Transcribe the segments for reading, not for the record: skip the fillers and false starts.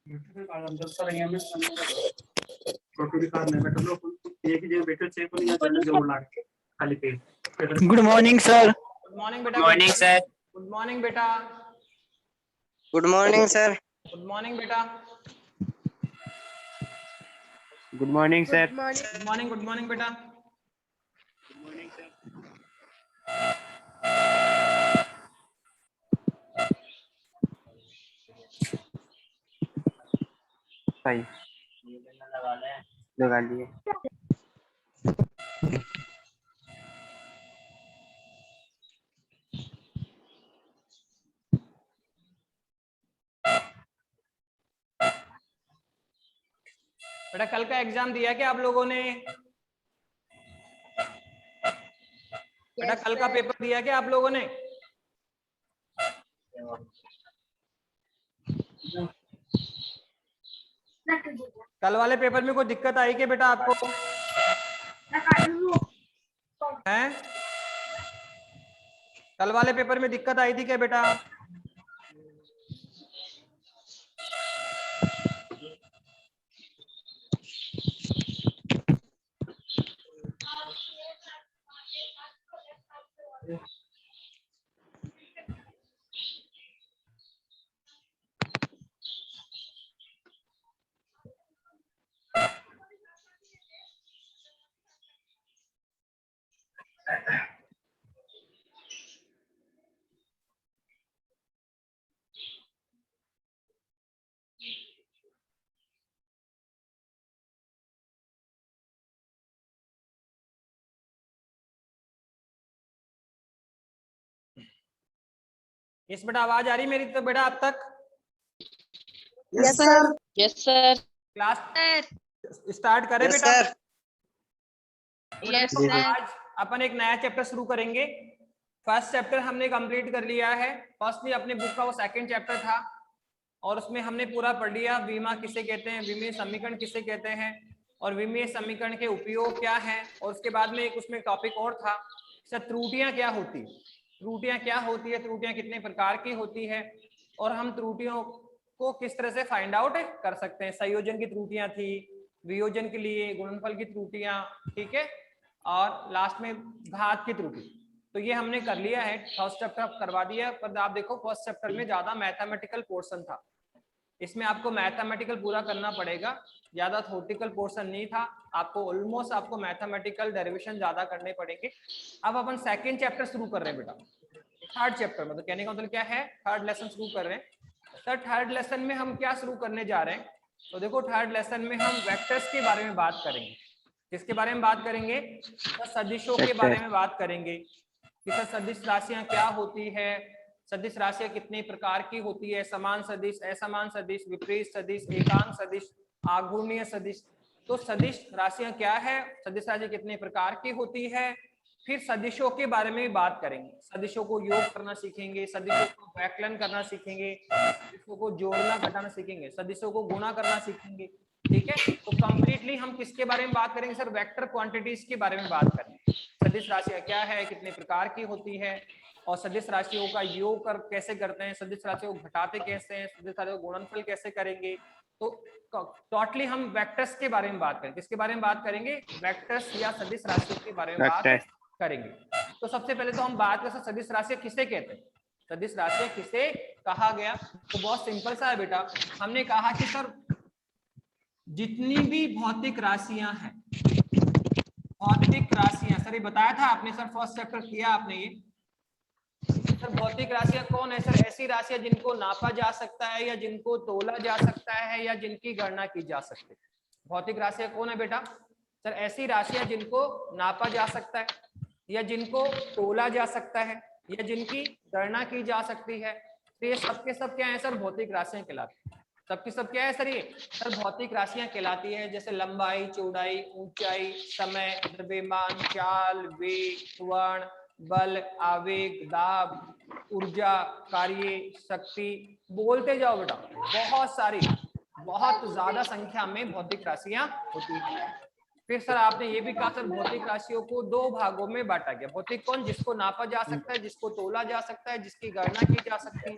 Good morning sir. Good morning बेटा। Morning sir. Good morning बेटा। Good morning sir. Good morning बेटा। Good morning sir. Good morning. Good morning बेटा। भाई लगा लिए। बेटा कल का एग्जाम दिया क्या आप लोगों ने? बेटा कल का पेपर दिया क्या आप लोगों ने? कल वाले पेपर में कोई दिक्कत आई क्या बेटा आपको? हैं? कल वाले पेपर में दिक्कत आई थी क्या बेटा? यस बेटा आवाज आ रही मेरी तो बेटा अब तक? Yes sir. Yes sir. Class start करें बेटा? सर। यस तो सर। आज अपन एक नया चैप्टर शुरू करेंगे। फर्स्ट चैप्टर हमने कंप्लीट कर लिया है। फर्स्टली अपने बुक का वो सेकंड चैप्टर था और उसमें हमने पूरा पढ़ लिया विमा किसे कहते हैं, विमीय समीकरण किसे कहते हैं और विमीय समीकरण के उपयोग क्या है। और उसके बाद में एक उसमें टॉपिक और था सर त्रुटियां क्या होती है, त्रुटियां क्या होती है, त्रुटियां कितने प्रकार की होती है और हम त्रुटियों को किस तरह से फाइंड आउट कर सकते हैं। संयोजन की त्रुटियां थी, वियोजन के लिए गुणनफल की त्रुटियां, ठीक है, और लास्ट में घात की त्रुटि। तो ये हमने कर लिया है, फर्स्ट चैप्टर करवा दिया। पर आप देखो फर्स्ट चैप्टर में ज्यादा मैथमेटिकल पोर्शन था, इसमें आपको मैथमेटिकल पूरा करना पड़ेगा, ज्यादा थ्योरेटिकल पोर्शन नहीं था। आपको ऑलमोस्ट आपको मैथमेटिकल डेरिवेशन ज्यादा करने पड़ेंगे। अब अपन सेकंड चैप्टर शुरू कर रहे हैं बेटा, थर्ड चैप्टर मतलब कहने का मतलब क्या है, थर्ड लेसन शुरू कर रहे हैं। सर थर्ड लेसन में हम क्या शुरू करने जा रहे हैं? तो देखो थर्ड लेसन में हम वेक्टर्स के बारे में बात करेंगे। किसके बारे में बात करेंगे? सदिशों के बारे में बात करेंगे कि सर सदिश राशियां क्या होती है, सदिश राशियां कितने प्रकार की होती है, समान सदिश, असमान सदिश, विपरीत सदिश, एकांक सदिश, आघूर्णीय सदिश। तो सदिश राशियां क्या है, सदिश राशि कितने प्रकार की होती है। फिर सदिशों के बारे में बात करेंगे, सदिशों को योग करना सीखेंगे, सदिशों को व्याकलन करना सीखेंगे, सदिशों को जोड़ना घटाना सीखेंगे, सदिशों को गुणा करना सीखेंगे, ठीक है। तो कंप्लीटली हम किसके बारे में बात करेंगे सर? वेक्टर क्वांटिटीज के बारे में बात करेंगे। सदिश राशियां क्या है, कितने प्रकार की होती है और सदिश राशियों का योग कैसे करते हैं, सदिश राशियों को घटाते कैसे हैं, सदिश राशियों को गुणनफल कैसे करेंगे। तो टोटली हम वेक्टर्स के बारे में बात करेंगे। किसके बारे में बात करेंगे? वेक्टर्स या सदिश राशियों के बारे में बात करेंगे। तो सबसे पहले तो हम बात करें सदिश राशियां किसे कहते हैं, सदिश राशियां किसे कहा गया। तो बहुत सिंपल सा है बेटा, हमने कहा कि सर जितनी भी भौतिक राशियां हैं, भौतिक राशियां, सर ये बताया था आपने, सर फर्स्ट चैप्टर किया आपने ये। सर भौतिक राशियां कौन है? सर ऐसी राशियां जिनको नापा जा सकता है या जिनको तोला जा सकता है या जिनकी गणना की जा सकती है। भौतिक राशियां कौन है बेटा? सर ऐसी राशियां जिनको नापा जा सकता है या जिनको तोला जा सकता है या जिनकी गणना की जा सकती है। तो ये सबके सब क्या है सर? भौतिक राशियां कहलाती है। सबकी सब क्या है सर? ये सर भौतिक राशियां कहलाती है। जैसे लंबाई, चौड़ाई, ऊंचाई, समय, द्रव्यमान, चाल, वेग, त्वरण, बल, आवेग, दाब, ऊर्जा, कार्य, शक्ति, बोलते जाओ बेटा, बहुत सारी, बहुत ज्यादा संख्या में भौतिक राशियां होती है। फिर सर आपने ये भी कहा सर भौतिक राशियों को दो भागों में बांटा गया। भौतिक कौन? जिसको नापा जा सकता है, जिसको तोला जा सकता है, जिसकी गणना की जा सकती है,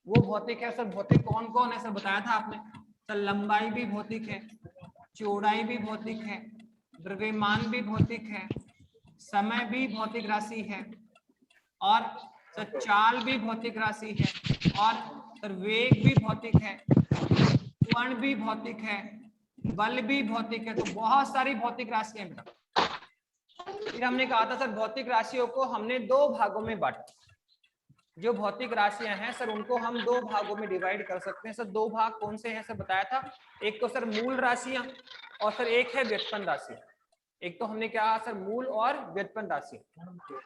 वो भौतिक है। सर भौतिक कौन कौन है सर? बताया था आपने, सर लंबाई भी भौतिक है, चौड़ाई भी भौतिक है, द्रव्यमान भी भौतिक है, समय भी भौतिक राशि है, और सर चाल भी भौतिक राशि है, और सर वेग भी भौतिक है, त्वरण भी भौतिक है, बल भी भौतिक है। तो बहुत सारी भौतिक राशियां बेटा। फिर हमने कहा था सर भौतिक राशियों को हमने दो भागों में बांटा। जो भौतिक राशियां हैं सर उनको हम दो भागों में डिवाइड कर सकते हैं। सर दो भाग कौन से हैं सर बताया था, एक तो सर मूल राशियां और सर एक है व्युत्पन्न राशि। एक तो हमने कहा सर मूल और व्युत्पन्न राशि।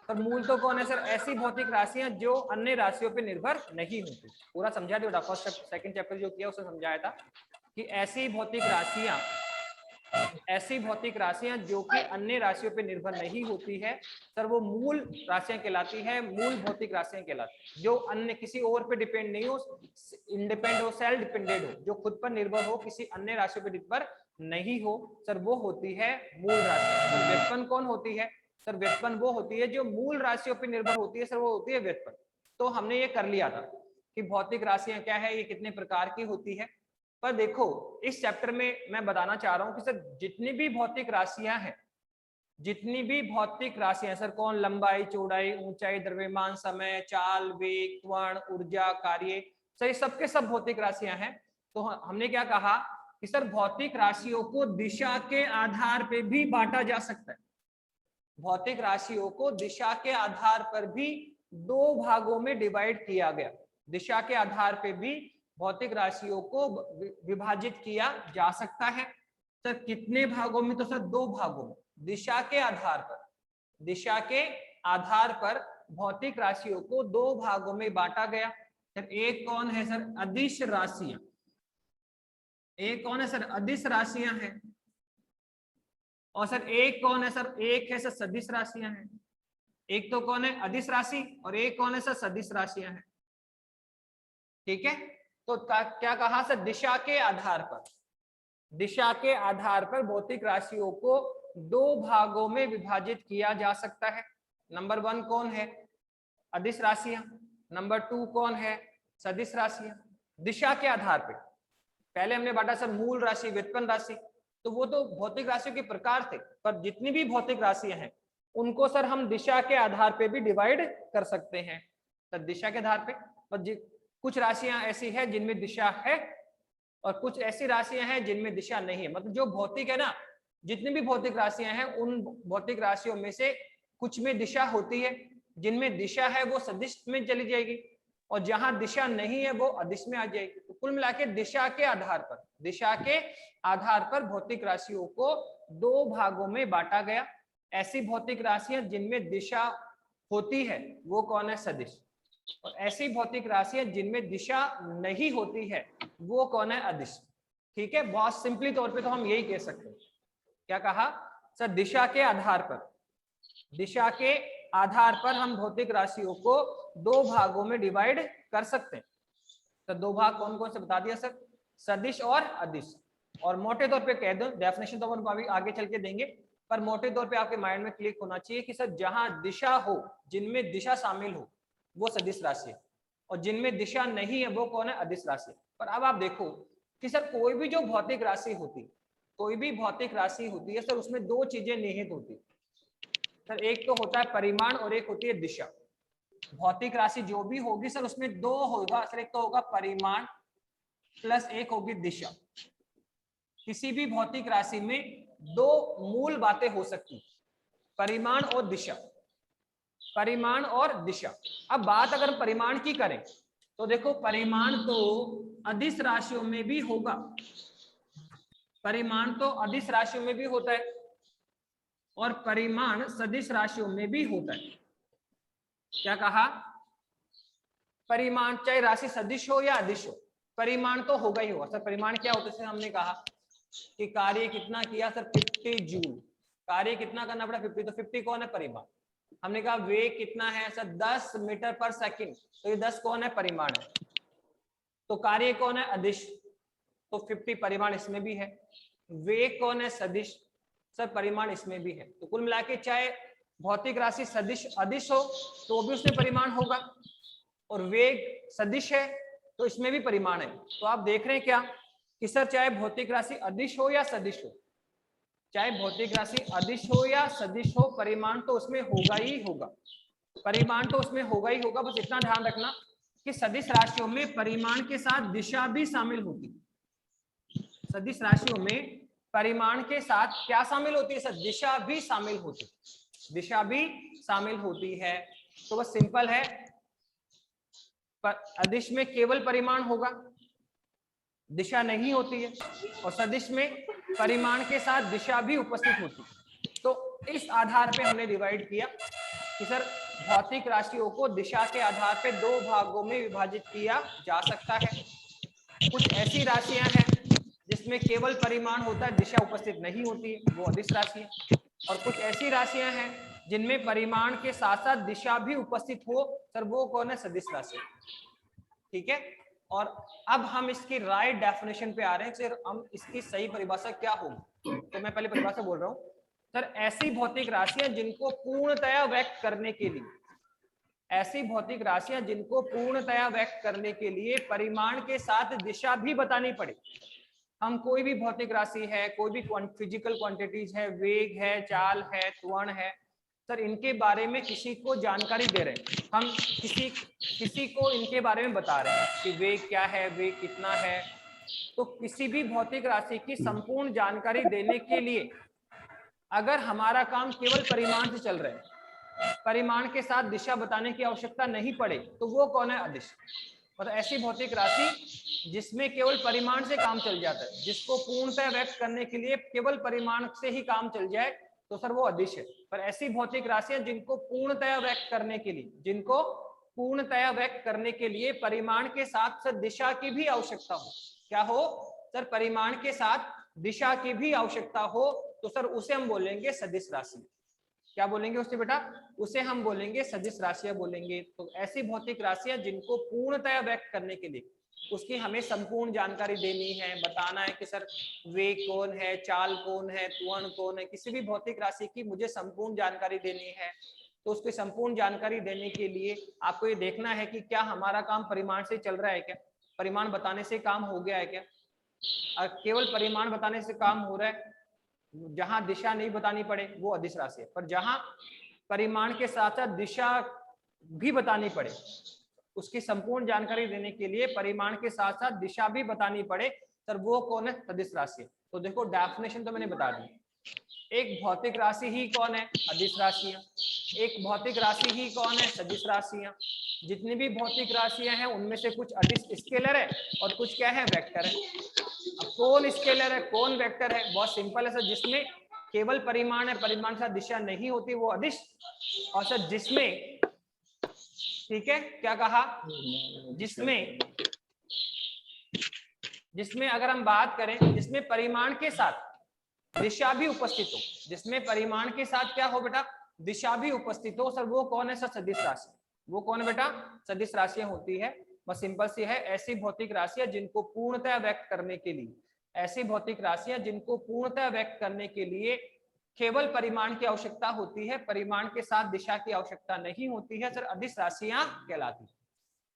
सर मूल तो कौन है सर, ऐसी भौतिक राशियां जो अन्य राशियों पर निर्भर नहीं होती। पूरा समझा दिया, फर्स्ट सेकंड चैप्टर जो किया उसमें समझाया था कि ऐसी भौतिक राशियां जो कि अन्य राशियों पर निर्भर नहीं होती है सर वो मूल राशियां कहलाती है, मूल भौतिक राशियां कहलाती है। जो अन्य किसी और पे डिपेंड नहीं हो, इंडिपेंडेंट हो, सेल्फ डिपेंडेंट हो, जो खुद पर निर्भर हो, किसी अन्य राशियों पर निर्भर नहीं हो सर वो होती है मूल राशि। सर व्युत्पन्न कौन होती है सर, व्युत्पन्न वो होती है जो मूल राशियों पर निर्भर होती है सर वो होती है व्युत्पन्न। तो हमने ये कर लिया था कि भौतिक राशियां क्या है, ये कितने प्रकार की होती है। पर देखो इस चैप्टर में मैं बताना चाह रहा हूं कि सर जितनी भी भौतिक राशियां हैं, जितनी भी भौतिक राशियां सर कौन, लंबाई, चौड़ाई, ऊंचाई, द्रव्यमान, समय, चाल, वेग, त्वरण, ऊर्जा, कार्य, सर ये सब के सब भौतिक राशियां हैं। तो हमने क्या कहा कि सर भौतिक राशियों को दिशा के आधार पर भी बांटा जा सकता है। भौतिक राशियों को दिशा के आधार पर भी दो भागों में डिवाइड किया गया। दिशा के आधार पर भी भौतिक राशियों को विभाजित किया जा सकता है। सर कितने भागों में, तो सर दो भागों में। दिशा के आधार पर, दिशा के आधार पर भौतिक राशियों को दो भागों में बांटा गया। सर एक कौन है सर, अदिश राशियां। एक कौन है सर, अदिश राशियां हैं। और सर एक कौन है सर, एक है सर सदिश राशियां हैं। एक तो कौन है अदिश राशि और एक कौन है सर सदिश राशियां हैं। ठीक है, तो क्या कहा सर, दिशा के आधार पर, दिशा के आधार पर भौतिक राशियों को दो भागों में विभाजित किया जा सकता है। नंबर 1 कौन है, अदिश राशियां। नंबर 2 कौन है, सदिश राशियां। दिशा के आधार पर पहले हमने बांटा सर मूल राशि, व्युत्पन्न राशि, तो वो तो भौतिक राशियों के प्रकार थे। पर जितनी भी भौतिक राशियां हैं उनको सर हम दिशा के आधार पे भी डिवाइड कर सकते हैं। सर दिशा के आधार पे, पर कुछ राशियां ऐसी है जिनमें दिशा है और कुछ ऐसी राशियां हैं जिनमें दिशा नहीं है। मतलब जो भौतिक है ना, जितनी भी भौतिक राशियां हैं उन भौतिक राशियों में से कुछ में दिशा होती है, जिनमें दिशा है वो सदिश में चली जाएगी और जहां दिशा नहीं है वो अदिश में आ जाएगी। तो कुल मिला के दिशा के आधार पर, दिशा के आधार पर भौतिक राशियों को दो भागों में बांटा गया। ऐसी भौतिक राशियां जिनमें दिशा होती है वो कौन है, सदिश। और ऐसी भौतिक राशियां जिनमें दिशा नहीं होती है वो कौन है, अदिश। ठीक है, बहुत सिंपली तौर पे तो हम यही कह सकते हैं। क्या कहा सर, दिशा के आधार पर, दिशा के आधार पर हम भौतिक राशियों को दो भागों में डिवाइड कर सकते हैं। तो दो भाग कौन कौन से बता दिया सर, सदिश और अदिश। और मोटे तौर पे कह दो, डेफिनेशन तो हम अभी आगे चल के देंगे, पर मोटे तौर पे आपके माइंड में क्लिक होना चाहिए कि सर जहां दिशा हो, जिनमें दिशा शामिल हो वो सदिश राशि है और जिनमें दिशा नहीं है वो कौन है, अदिश राशि। पर अब आप देखो कि सर कोई भी जो भौतिक राशि होती, कोई भी भौतिक राशि होती है सर उसमें दो चीजें निहित होती है सर। एक तो होता है परिमाण और एक होती है दिशा। भौतिक राशि जो भी होगी सर उसमें दो होगा सर, एक तो होगा परिमाण प्लस एक होगी दिशा। किसी भी भौतिक राशि में दो मूल बातें हो सकती, परिमाण और दिशा, परिमाण और दिशा। अब बात अगर परिमाण की करें तो देखो परिमाण तो अदिश राशियों में भी होगा, परिमाण तो अदिश राशियों में भी होता है और परिमाण सदिश राशियों में भी होता है। क्या कहा, परिमाण चाहे राशि सदिश हो या अदिश हो, परिमाण तो होगा ही होगा। सर परिमाण क्या होता है, हमने कहा कि कार्य कितना किया सर, 50 जूल। कार्य कितना करना पड़ा, 50। तो 50 कौन है, परिमाण। हमने कहा वेग कितना है सर, 10 मीटर पर सेकंड। तो ये 10 कौन है, परिमाण है। तो कार्य कौन है, अदिश। तो 50 परिमाण इसमें भी है। वेग कौन है, सदिश। सर परिमाण इसमें भी है। तो कुल मिला के चाहे भौतिक राशि सदिश अदिश हो तो भी उसमें परिमाण होगा, और वेग सदिश है तो इसमें भी परिमाण है। तो आप देख रहे हैं क्या कि सर चाहे भौतिक राशि अदिश हो या सदिश हो, चाहे भौतिक राशि अदिश हो या सदिश हो, परिमाण तो उसमें होगा ही होगा, परिमाण तो उसमें होगा ही होगा। बस इतना ध्यान रखना कि सदिश राशियों में परिमाण के साथ दिशा भी शामिल होती है। सदिश राशियों में परिमाण के साथ क्या शामिल होती है सर? दिशा भी शामिल होती है, दिशा भी शामिल होती है। तो बस सिंपल है, अदिश में केवल परिमाण होगा, दिशा नहीं होती है, और सदिश में परिमाण के साथ दिशा भी उपस्थित होती है। तो इस आधार पे हमने डिवाइड किया कि सर भौतिक राशियों को दिशा के आधार पे दो भागों में विभाजित किया जा सकता है। कुछ ऐसी राशियां हैं जिसमें केवल परिमाण होता है, दिशा उपस्थित नहीं होती है, वो अदिश राशि है। और कुछ ऐसी राशियां हैं जिनमें परिमाण के साथ साथ दिशा भी उपस्थित हो, सर वो कौन है? सदिश राशि। ठीक है, और अब हम इसकी राइट डेफिनेशन पे आ रहे हैं, सर हम इसकी सही परिभाषा क्या होगी। तो मैं पहले परिभाषा बोल रहा हूँ सर, ऐसी भौतिक राशियां जिनको पूर्णतया व्यक्त करने के लिए, ऐसी भौतिक राशियां जिनको पूर्णतया व्यक्त करने के लिए परिमाण के साथ दिशा भी बतानी पड़े। हम कोई भी भौतिक राशि है, कोई भी फिजिकल क्वांटिटीज है, वेग है, चाल है, त्वरण है, सर इनके बारे में किसी को जानकारी दे रहे हैं, हम किसी को इनके बारे में बता रहे हैं कि वेग क्या है, वेग कितना है। तो किसी भी भौतिक राशि की संपूर्ण जानकारी देने के लिए अगर हमारा काम केवल परिमाण से चल रहा है, परिमाण के साथ दिशा बताने की आवश्यकता नहीं पड़े, तो वो कौन है? अदिश। मतलब ऐसी भौतिक राशि जिसमें केवल परिमाण से काम चल जाता है, जिसको पूर्णतः व्यक्त करने के लिए केवल परिमाण से ही काम चल जाए, तो सर वो अदिश है। पर ऐसी भौतिक राशियां जिनको पूर्णतः व्यक्त करने के लिए, जिनको पूर्णतः व्यक्त करने के लिए परिमाण के साथ सर दिशा की भी आवश्यकता हो, क्या हो सर? परिमाण के साथ दिशा की भी आवश्यकता हो, तो सर उसे हम बोलेंगे सदिश राशि। क्या बोलेंगे उससे बेटा? उसे हम बोलेंगे सदिश राशियां बोलेंगे। तो ऐसी भौतिक राशियां जिनको पूर्णतया व्यक्त करने के लिए उसकी हमें संपूर्ण जानकारी देनी है, बताना है कि सर वेग कौन है, चाल कौन है, त्वरण कौन है, किसी भी भौतिक राशि की मुझे संपूर्ण जानकारी देनी है। तो उसकी संपूर्ण जानकारी देने के लिए आपको ये देखना है कि क्या हमारा काम परिमाण से चल रहा है, क्या परिमाण बताने से काम हो गया है, क्या केवल परिमाण बताने से काम हो रहा है। जहां दिशा नहीं बतानी पड़े वो अदिश राशि है, पर जहां परिमाण के साथ साथ दिशा भी बतानी पड़े, उसकी संपूर्ण जानकारी देने के लिए परिमाण के साथ साथ दिशा भी बतानी पड़े, सर वो कौन है? सदिश राशि। तो देखो डेफिनेशन तो मैंने बता दी, एक भौतिक राशि ही कौन है? अदिश राशियां। एक भौतिक राशि ही कौन है? सदिश राशियां। जितनी भी भौतिक राशियां हैं उनमें से कुछ अदिश स्केलर है और कुछ क्या है? वेक्टर है। अब कौन स्केलर है, कौन वेक्टर है? बहुत सिंपल है सर, जिसमें केवल परिमाण है, परिमाण के साथ दिशा नहीं होती, वो अदिश। और सर जिसमें, ठीक है क्या कहा, जिसमें अगर हम बात करें, जिसमें परिमाण के साथ दिशा भी उपस्थित हो, जिसमें परिमाण के साथ क्या हो बेटा? दिशा भी उपस्थित हो, सर वो कौन है? सर सदिश राशि। वो कौन है बेटा? सदिश राशियां होती है। बस सिंपल सी है, ऐसी भौतिक राशियां जिनको पूर्णतः व्यक्त करने के लिए, ऐसी भौतिक राशियां जिनको पूर्णतः व्यक्त करने के लिए केवल परिमाण की आवश्यकता होती है, परिमाण के साथ दिशा की आवश्यकता नहीं होती है, सर अदिश राशियां कहलाती है।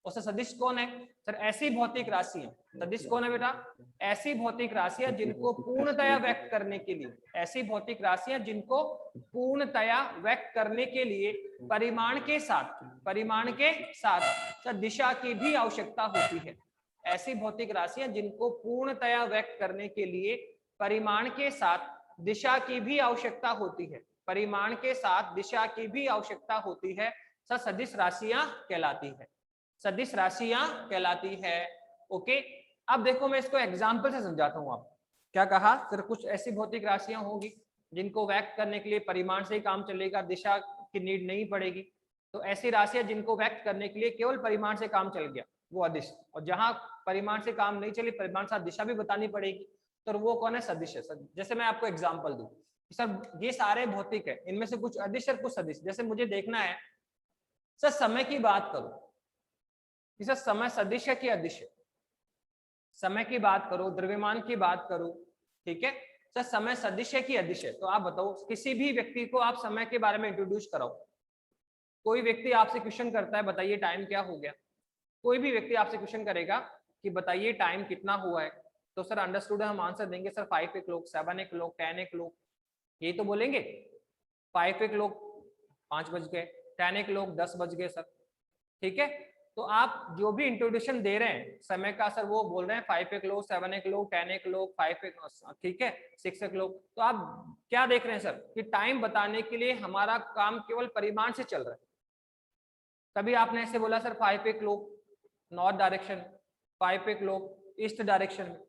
और सर सदिश कौन है? सर ऐसी भौतिक राशियां, सदिश कौन है बेटा? ऐसी भौतिक राशियां जिनको पूर्णतया व्यक्त करने के लिए, ऐसी भौतिक राशियां जिनको पूर्णतया व्यक्त करने के लिए परिमाण के साथ सर दिशा की भी आवश्यकता होती है। ऐसी भौतिक राशियां जिनको पूर्णतया व्यक्त करने के लिए परिमाण के साथ दिशा की भी आवश्यकता होती है, परिमाण के साथ दिशा की भी आवश्यकता होती है, सर सदिश राशियां कहलाती है, सदिश राशियां कहलाती है। ओके, अब देखो मैं इसको एग्जांपल से समझाता हूं आपको। क्या कहा सर? कुछ ऐसी भौतिक राशियां होगी जिनको व्यक्त करने के लिए परिमाण से ही काम चलेगा, दिशा की नीड नहीं पड़ेगी। तो ऐसी राशियां जिनको व्यक्त करने के लिए केवल परिमाण से काम चल गया, वो अदिश। और जहां परिमाण से काम नहीं चले, परिमाण से दिशा भी बतानी पड़ेगी, तो वो कौन है? सदिश है। जैसे मैं आपको एग्जाम्पल दूं, सर ये सारे भौतिक है, इनमें से कुछ अदिश और कुछ सदिश। जैसे मुझे देखना है सर समय की बात करो, सर समय सदिश है कि अदिश है? समय की बात करो, द्रव्यमान की बात करो, ठीक है सर समय सदिश है कि अदिश है? तो आप बताओ, किसी भी व्यक्ति को आप समय के बारे में इंट्रोड्यूस कराओ, कोई व्यक्ति आपसे क्वेश्चन करता है बताइए टाइम क्या हो गया, कोई भी व्यक्ति आपसे क्वेश्चन करेगा कि बताइए टाइम कितना हुआ है, तो सर अंडरस्टूड हम आंसर देंगे सर 5 o'clock, 7 o'clock, 10 o'clock, यही तो बोलेंगे। 5 o'clock 5 बज गए, 10 o'clock 10 बज गए सर, ठीक है। तो आप जो भी इंट्रोडक्शन दे रहे हैं समय का सर, वो बोल रहे हैं 5 o'clock, 7 o'clock, 10 o'clock, 5 o'clock, ठीक है, 6 o'clock। तो आप क्या देख रहे हैं सर कि टाइम बताने के लिए हमारा काम केवल परिमाण से चल रहा है। तभी आपने ऐसे बोला sir 5 o'clock north direction, 5 o'clock east direction में।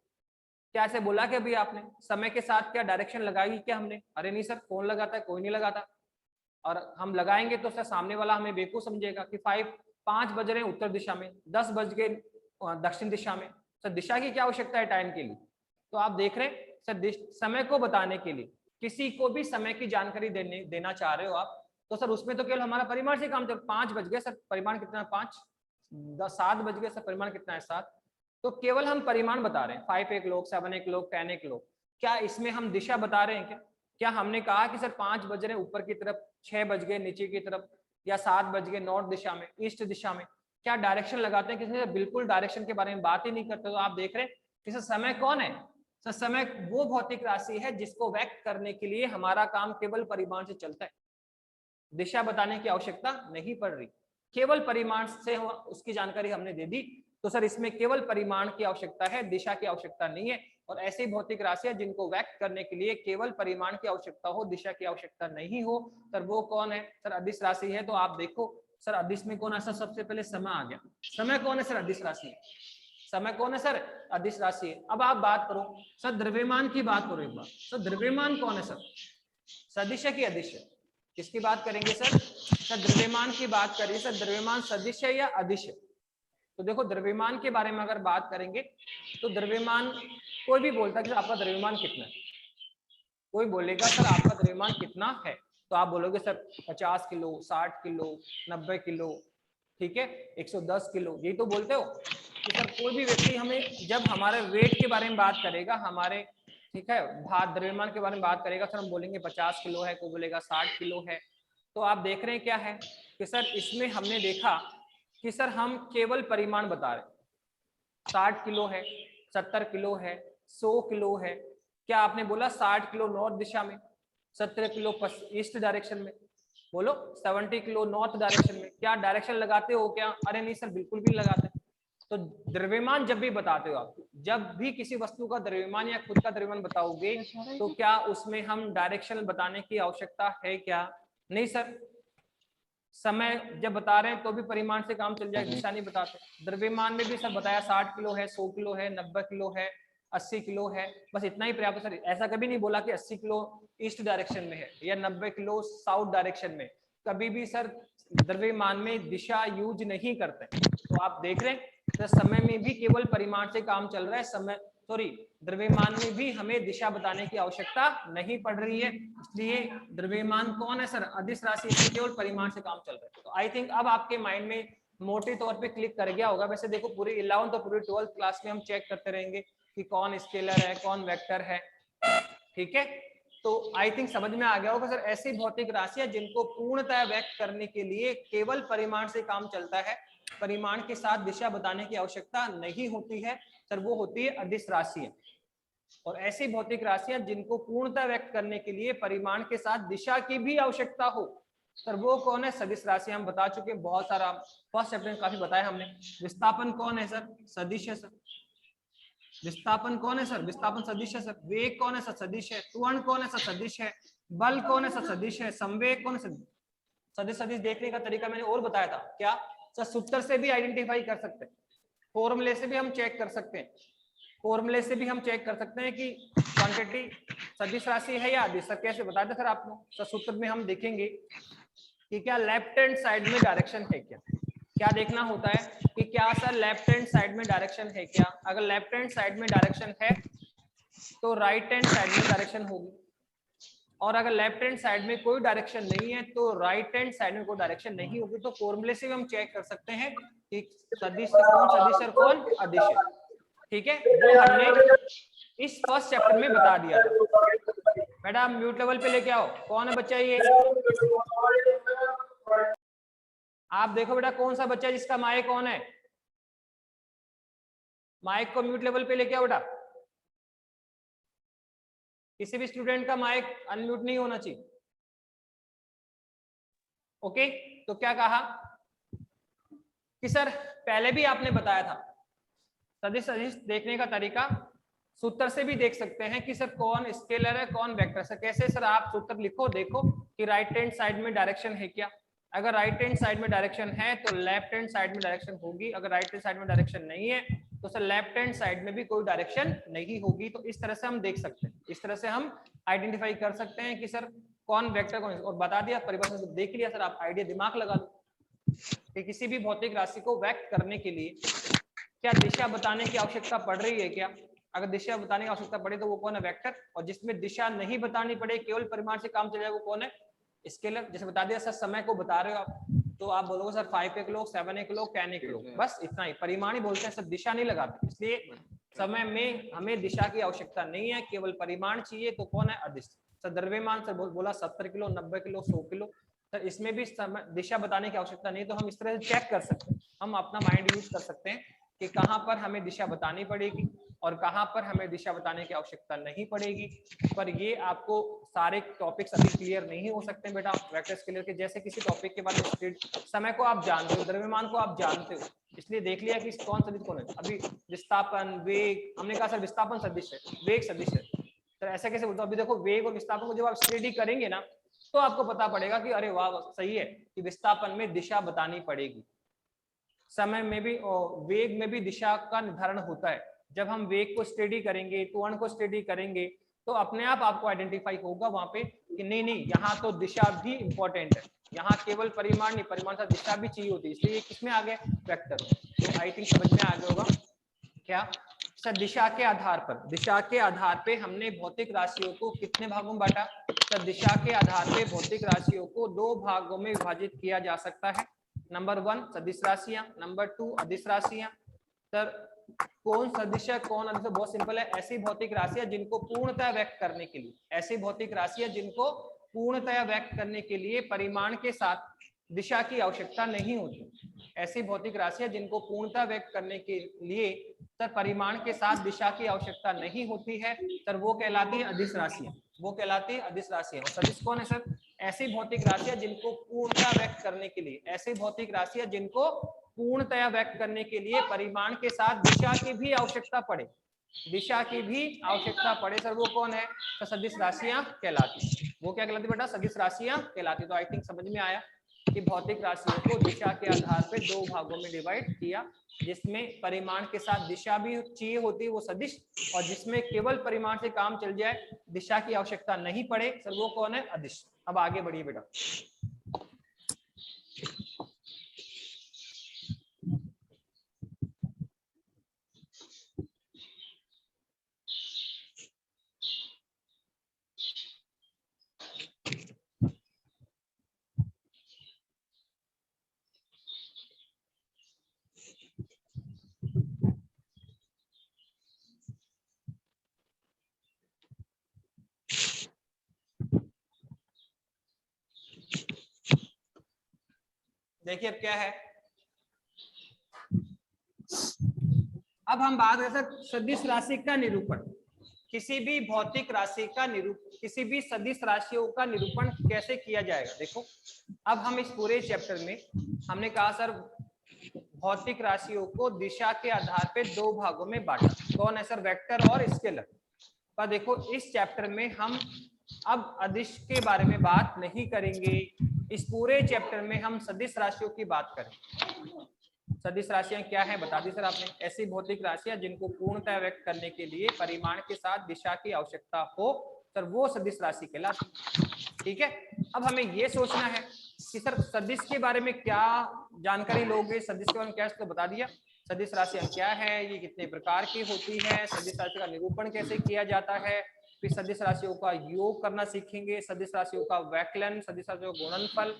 क्या ऐसे बोला कि अभी आपने समय के साथ क्या डायरेक्शन लगाई क्या हमने? अरे नहीं सर, कौन लगाता है, कोई नहीं लगाता। और हम लगाएंगे तो सर सामने वाला हमें बेवकूफ समझेगा कि 5 बज रहे हैं उत्तर दिशा में, 10 बज गए दक्षिण दिशा में। सर दिशा की क्या आवश्यकता है टाइम के लिए? तो आप देख रहे हैं सर समय को बताने के लिए किसी को भी समय की जानकारी देना चाह रहे हो आप, तो सर उसमें तो केवल हमारा परिमाण से काम चल। 5 बज गए सर, परिमाण कितना है 5, 7 बज गए सर, परिमाण कितना है 7। तो केवल हम परिमाण बता रहे हैं, 5 o'clock, 7 o'clock, 10 o'clock। क्या इसमें हम दिशा बता रहे हैं क्या? क्या हमने कहा कि सर 5 बज रहे हैं ऊपर की तरफ, 6 बज गए नीचे की तरफ, या 7 बज गए नॉर्थ दिशा में, ईस्ट दिशा में? क्या डायरेक्शन लगाते हैं किसी? बिल्कुल डायरेक्शन के बारे में बात ही नहीं करते। तो आप देख रहे हैं कि सर समय कौन है? सर समय वो भौतिक राशि है जिसको व्यक्त करने के लिए हमारा काम केवल परिमाण से चलता है, दिशा बताने की आवश्यकता नहीं पड़ रही। केवल परिमाण से उसकी जानकारी हमने दे दी। तो सर इसमें केवल परिमाण की आवश्यकता है, दिशा की आवश्यकता नहीं है। और ऐसी भौतिक राशियां जिनको व्यक्त करने के लिए केवल परिमाण की आवश्यकता हो, दिशा की आवश्यकता नहीं हो, सर वो कौन है? सर अदिश राशि है। तो आप देखो सर अदिश में कौन है सर? सबसे पहले समय आ गया। समय कौन है सर? अदिश राशि। समय कौन है सर? अदिश राशि है। अब आप बात करो सर द्रव्यमान की, बात करो एक बार। सर द्रव्यमान कौन है सर? सदिश है कि अदिश है? किसकी बात करेंगे सर? सर द्रव्यमान की बात करिए। सर द्रव्यमान सदिश है या अदिश है? तो देखो द्रव्यमान के बारे में अगर बात करेंगे तो द्रव्यमान, कोई भी बोलता है कि आपका द्रव्यमान कितना है, कोई बोलेगा सर आपका द्रव्यमान कितना है, तो आप बोलोगे सर 50 किलो, 60 किलो, 90 किलो, ठीक है, 110 किलो, यही तो बोलते हो। कि सर कोई भी व्यक्ति हमें जब हमारे वेट के बारे में बात करेगा, हमारे ठीक है द्रव्यमान के बारे में बात करेगा, सर हम बोलेंगे 50 किलो है, कोई बोलेगा 60 किलो है। तो आप देख रहे हैं क्या है कि सर इसमें हमने देखा कि सर हम केवल परिमाण बता रहे, 60 किलो है, 70 किलो है, 100 किलो है। क्या आपने बोला 60 किलो नॉर्थ दिशा में, 70 किलो ईस्ट डायरेक्शन में, बोलो 70 किलो नॉर्थ डायरेक्शन में? क्या डायरेक्शन लगाते हो क्या? अरे नहीं सर, बिल्कुल भी लगाते। तो द्रव्यमान जब भी बताते हो आप, जब भी किसी वस्तु का द्रव्यमान या खुद का द्रव्यमान बताओगे, तो क्या उसमें हम डायरेक्शन बताने की आवश्यकता है क्या? नहीं सर। समय जब बता रहे हैं तो भी परिमाण से काम चल जाएगा, दिशा नहीं बताते। द्रव्यमान में भी सर बताया 60 किलो है, 100 किलो है, 90 किलो है, 80 किलो है, बस इतना ही पर्याप्त। सर ऐसा कभी नहीं बोला कि 80 किलो ईस्ट डायरेक्शन में है या 90 किलो साउथ डायरेक्शन में, कभी भी सर द्रव्यमान में दिशा यूज नहीं करते। तो आप देख रहे हैं तो समय में भी केवल परिमाण से काम चल रहा है, समय द्रव्यमान में भी हमें दिशा बताने की आवश्यकता नहीं पड़ रही है। इसलिए द्रव्यमान कौन है सर? अदिश राशि, इसलिए केवल परिमाण से काम चल रहा है। तो आई थिंक अब आपके माइंड में मोटे तौर पे क्लिक कर गया होगा। वैसे देखो पूरी 11th और पूरी 12th क्लास में हम चेक करते रहेंगे कि कौन स्केलर है, कौन वेक्टर है, ठीक है। तो आई थिंक समझ में आ गया होगा सर। ऐसी भौतिक राशियां जिनको पूर्णतः व्यक्त करने के लिए केवल परिमाण से काम चलता है, परिमाण के साथ दिशा बताने की आवश्यकता नहीं होती है सर, वो होती है अदिश राशियां। और ऐसी भौतिक राशियां जिनको पूर्णतः व्यक्त करने के लिए परिमाण के साथ दिशा की भी आवश्यकता हो सर, वो कौन है? सदिश राशि। हम बता चुके हैं बहुत सारा, फर्स्ट चैप्टर में काफी बताया हमने। विस्थापन कौन है सर? सदिश है सर। विस्थापन कौन है सर? विस्थापन सदिश है सर। वेग कौन है सर? सदिश है। त्वरण कौन है सर? सदिश है। बल कौन है सर? सदिश है। संवेग कौन है? सदिश। सदिश देखने का तरीका मैंने और बताया था क्या सर? सूत्र से भी आइडेंटिफाई कर सकते हैं, फॉर्मूले से भी हम चेक कर सकते हैं, फॉर्मूले से भी हम चेक कर सकते हैं कि क्वांटिटी सदिश राशि है या अदिश। सर कैसे बताते सर आपको? सर सूत्र में हम देखेंगे कि क्या लेफ्ट हैंड साइड में डायरेक्शन है क्या। क्या देखना होता है कि क्या सर लेफ्ट हैंड साइड में डायरेक्शन है क्या। अगर लेफ्ट हैंड साइड में डायरेक्शन है तो राइट हैंड साइड में डायरेक्शन होगी, और अगर लेफ्ट हैंड साइड में कोई डायरेक्शन नहीं है तो राइट हैंड साइड में कोई डायरेक्शन नहीं होगी। तो फॉर्मूले से भी हम चेक कर सकते हैं कि सदिश कौन सदिश और कौन अदिश है, ठीक है। वो हमने इस फर्स्ट चैप्टर में बता दिया था। मैडम म्यूट लेवल पे लेके आओ। कौन है बच्चा ये? आप देखो बेटा कौन सा बच्चा है जिसका माइक ऑन है, माइक को म्यूट लेवल पे लेके आओ बेटा। किसी भी स्टूडेंट का माइक अनम्यूट नहीं होना चाहिए। ओके, तो क्या कहा कि सर पहले भी आपने बताया था सदिश सदिश देखने का तरीका सूत्र से भी देख सकते हैं कि सर कौन स्केलर है कौन वेक्टर है। कैसे सर? आप सूत्र लिखो, देखो कि राइट हैंड साइड में डायरेक्शन है क्या। अगर राइट हैंड साइड में डायरेक्शन है तो लेफ्ट हैंड साइड में डायरेक्शन होगी। अगर राइट हैंड साइड में डायरेक्शन नहीं है तो सर लेफ्ट हैंड साइड में भी कोई डायरेक्शन नहीं होगी। तो इस तरह से हम देख सकते हैं, इस तरह से हम आइडेंटिफाई कर सकते हैं कि सर कौन वेक्टर कौन, और बता दिया परिभाषा से देख लिया। सर आप आइडिया दिमाग लगा लो कि किसी भी भौतिक राशि को व्यक्त करने के लिए क्या दिशा बताने की आवश्यकता पड़ रही है क्या। अगर दिशा बताने की आवश्यकता पड़े तो वो कौन है? वेक्टर। और जिसमें दिशा नहीं बतानी पड़े, केवल परिमाण से काम चल जाए, वो कौन है? स्केलर। जैसे बता दिया सर समय को बता रहे हो आप, तो आप बोलोगे सर 5 o'clock, 7 o'clock, 10 o'clock, बस इतना ही। परिमाण ही बोलते हैं सर, दिशा नहीं लगाते। इसलिए समय में हमें दिशा की आवश्यकता नहीं है, केवल परिमाण चाहिए। तो कौन है? अदिश। सर द्रव्यमान सर बोला 70 किलो, 90 किलो, 100 किलो। सर इसमें भी दिशा बताने की आवश्यकता नहीं, तो हम इस तरह से चेक कर सकते हैं, हम अपना माइंड यूज कर सकते हैं कि कहाँ पर हमें दिशा बतानी पड़ेगी और कहाँ पर हमें दिशा बताने की आवश्यकता नहीं पड़ेगी। पर ये आपको सारे टॉपिक्स अभी क्लियर नहीं हो सकते बेटा वेक्टर स्केलर के। जैसे किसी टॉपिक के बारे में समय को आप जानते हो, द्रव्यमान को आप जानते हो, इसलिए देख लिया कि कौन सदिश कौन है। अभी विस्थापन, वेग, हमने कहा सर विस्थापन सदिश है, वेग सदिश है। सर ऐसा कैसे बोलते हो? अभी देखो वेग और विस्थापन को जब आप स्टडी करेंगे ना तो आपको पता पड़ेगा कि अरे वाह सही है कि विस्थापन में दिशा बतानी पड़ेगी। समय में भी और वेग में भी दिशा का निर्धारण होता है। जब हम वेग को स्टडी करेंगे, त्वरण को स्टडी करेंगे, तो अपने आप आपको आइडेंटिफाई होगा वहां पे कि नहीं नहीं यहाँ तो दिशा भी इंपॉर्टेंट है, यहाँ केवल परिमाण नहीं, परिमाण का दिशा भी चाहिए होती है। इसलिए ये किसमें आ गया? वेक्टर। तो आई थिंक समझ में आ गया होगा क्या सर। दिशा के आधार पर, दिशा के आधार पे हमने भौतिक राशियों को कितने भागों में बांटा? सर दिशा के आधार पे भौतिक राशियों को 2 भागों में विभाजित किया जा सकता है। नंबर 1 सदिश राशियां, नंबर 2 अदिश राशियां। सर कौन सदिश है कौन अदिश है? बहुत सिंपल है, ऐसी भौतिक राशियां जिनको पूर्णतः व्यक्त करने के लिए, ऐसी भौतिक राशियां जिनको पूर्णतः व्यक्त करने के लिए परिमाण के साथ दिशा की आवश्यकता नहीं होती। ऐसी भौतिक राशियां जिनको पूर्णतः व्यक्त करने के लिए सर परिमाण के साथ दिशा की आवश्यकता नहीं होती है, सर वो कहलाती है अदिश राशियां, वो कहलाती है अदिश राशियां। और सदिश कौन है सर? ऐसी भौतिक राशियां जिनको पूर्णतः व्यक्त करने के लिए, ऐसी भौतिक राशियां जिनको पूर्णतया व्यक्त करने के लिए परिमाण के साथ दिशा की भी आवश्यकता पड़े, दिशा की भी आवश्यकता पड़े, सर वो कौन है? तो सदिश राशियां कहलाती। वो क्या कहलाती बेटा? सदिश राशियां कहलाती। तो आई थिंक समझ में आया कि भौतिक राशियों को दिशा के आधार पे 2 भागों में डिवाइड किया, जिसमें परिमाण के साथ दिशा भी चाहिए होती है वो सदिश, और जिसमें केवल परिमाण से काम चल जाए, दिशा की आवश्यकता नहीं पड़े, सर वो कौन है? अदिश। अब आगे बढ़िए बेटा। देखिए अब क्या है, अब हम बात करते हैं सदिश राशि का निरूपण। किसी भी भौतिक राशि का निरूपण, किसी भी सदिश राशियों का निरूपण कैसे किया जाएगा। देखो अब हम इस पूरे चैप्टर में हमने कहा सर भौतिक राशियों को दिशा के आधार पे 2 भागों में बांटा। कौन है सर? वेक्टर और स्केलर। पर देखो इस चैप्टर में हम अब अदिश के बारे में बात नहीं करेंगे, इस पूरे चैप्टर में हम सदिश राशियों की बात करें। सदिश राशियां क्या है बता दी सर आपने? ऐसी भौतिक राशियां जिनको पूर्णतः व्यक्त करने के लिए परिमाण के साथ दिशा की आवश्यकता हो, सर वो सदिश राशि कहलाती। ठीक है, अब हमें ये सोचना है कि सर सदिश के बारे में क्या जानकारी लोगे, सदिश के बारे में क्या, तो बता दिया। सदिश राशियां क्या है, ये कितने प्रकार की होती है, सदिश राशि का निरूपण कैसे किया जाता है, फिर सदिश राशियों का योग करना सीखेंगे, सदिश राशियों का वैकलन, सदिश राशियों का गुणनफल,